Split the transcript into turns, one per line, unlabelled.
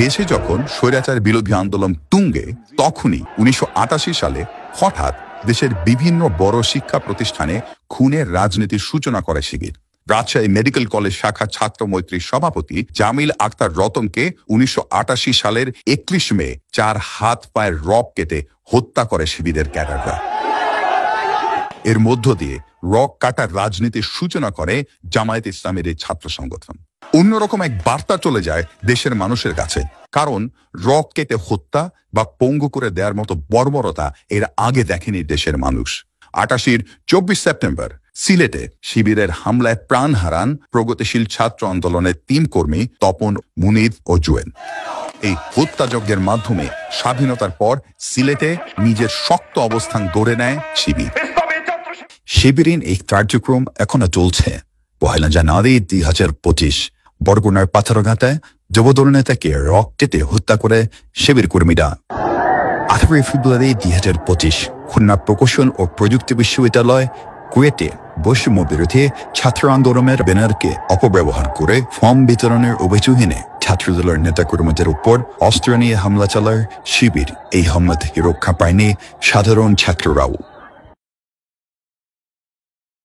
দেশে যখন স্বৈরাচার বিরোধী আন্দোলন তুঙ্গে, তখনই 1988 সালে হঠাৎ দেশের বিভিন্ন বড় শিক্ষা প্রতিষ্ঠানে খুনের রাজনীতির সূচনা করে শিবির। রাজশাহী মেডিকেল কলেজ শাখা ছাত্র মৈত্রীর সভাপতি জামিল আক্তার রতনকে 1988 সালের 21 মে 4 হাত পায়ের রক কেটে হত্যা করে শিবিরের ক্যাডাররা। এর মধ্য দিয়ে রক কাটার রাজনীতির সূচনা করে জামায়াত ইসলামের এই ছাত্র সংগঠন। অন্যরকম এক বার্তা চলে যায় দেশের মানুষের কাছে, কারণ রক কেটে হত্যা বা পঙ্গু করে দেওয়ার মতো বর্বরতা এর আগে দেখেনি দেশের মানুষ। 88-র 24 সেপ্টেম্বর সিলেটে শিবিরের হামলায় প্রাণ হারান প্রগতিশীল ছাত্র আন্দোলনের 3 কর্মী তপন, মুনির ও জুয়েল। এই হত্যাযজ্ঞের মাধ্যমে স্বাধীনতার পর সিলেটে নিজের শক্ত অবস্থান গড়ে নেয় শিবির। শিবিরের এই কার্যক্রম এখনো চলছে। 1 জানুয়ারি 2025 বরগুনার পাথরঘাটায় যুবদল নেতাকে রক কেটে হত্যা করে শিবির কর্মীরা। 18 ফেব্রুয়ারি 2025 খুলনা প্রকৌশল ও প্রযুক্তি বিশ্ববিদ্যালয় কুয়েটে বৈষম্য বিরোধী ছাত্র আন্দোলনের ব্যানারকে অপব্যবহার করে ফর্ম বিতরণের অভিযোগ এনে ছাত্রদলের নেতাকর্মীদের উপর অস্ত্র নিয়ে হামলা চালায় শিবির। এই হামলা থেকে রক্ষা পায়নি সাধারণ ছাত্ররাও।